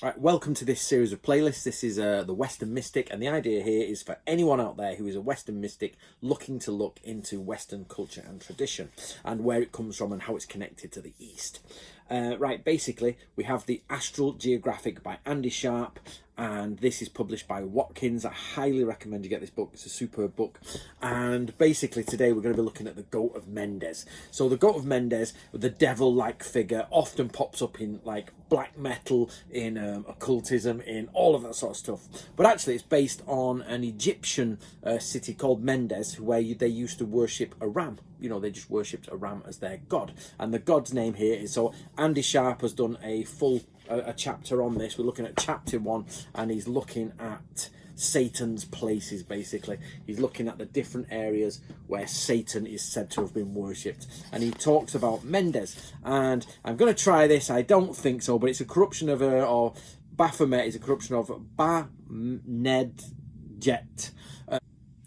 Right, welcome to this series of playlists. This is the Western Mystic, and the idea here is for anyone out there who is a Western Mystic looking to look into Western culture and tradition and where it comes from and how it's connected to the East. Right, basically, we have the Astral Geographic by Andy Sharp, and this is published by Watkins. I highly recommend you get this book. It's a superb book. And basically today we're going to be looking at the Goat of Mendes. So the Goat of Mendes, the devil-like figure, often pops up in like black metal, in occultism, in all of that sort of stuff. But actually it's based on an Egyptian city called Mendes, where they used to worship a ram. You know, they just worshipped a ram as their god. And the god's name here is, so Andy Sharp has done a full a chapter on this. We're looking at chapter 1, and he's looking at Satan's places. Basically, he's looking at the different areas where Satan is said to have been worshipped, and he talks about Mendes. And I'm going to try this. I don't think so, but it's a corruption of or baphomet is a corruption of Ba-ned-jet.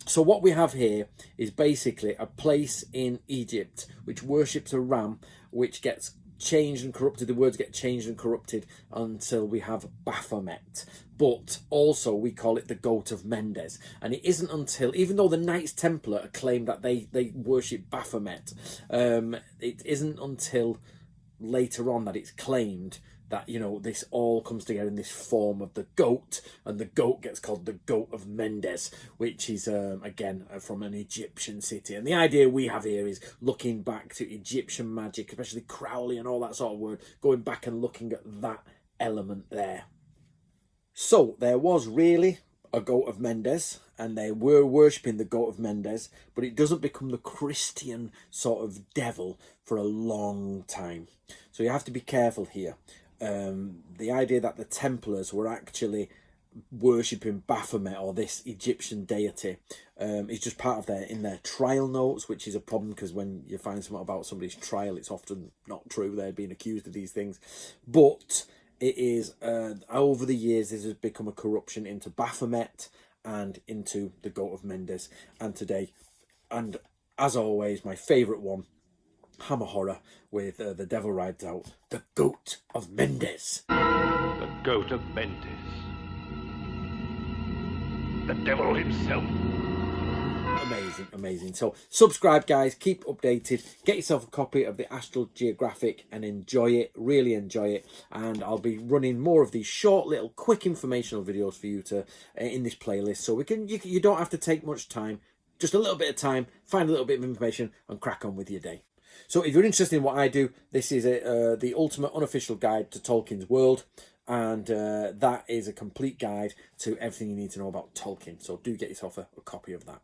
So what we have here is basically a place in Egypt which worships a ram, which gets changed and corrupted. The words get changed and corrupted until we have Baphomet. But also we call it the Goat of Mendes. And it isn't until, even though the Knights Templar claim that they worship Baphomet, it isn't until later on that it's claimed that, you know, this all comes together in this form of the goat, and the goat gets called the Goat of Mendes, which is, again, from an Egyptian city. And the idea we have here is looking back to Egyptian magic, especially Crowley and all that sort of word, going back and looking at that element there. So there was really a Goat of Mendes, and they were worshipping the Goat of Mendes, but it doesn't become the Christian sort of devil for a long time. So you have to be careful here. The idea that the Templars were actually worshipping Baphomet, or this Egyptian deity, is just part of their trial notes, which is a problem, because when you find something about somebody's trial, it's often not true. They're being accused of these things. But it is, over the years, this has become a corruption into Baphomet and into the Goat of Mendes. And today, and as always, my favourite one, Hammer Horror, with The Devil Rides Out, the Goat of Mendes. The Goat of Mendes. The devil himself. Amazing, amazing. So subscribe, guys, keep updated, get yourself a copy of the Astral Geographic and enjoy it, really enjoy it. And I'll be running more of these short little quick informational videos for you to in this playlist, so you don't have to take much time, just a little bit of time, find a little bit of information and crack on with your day. So if you're interested in what I do, this is the ultimate unofficial guide to Tolkien's world, and that is a complete guide to everything you need to know about Tolkien. So do get yourself a copy of that.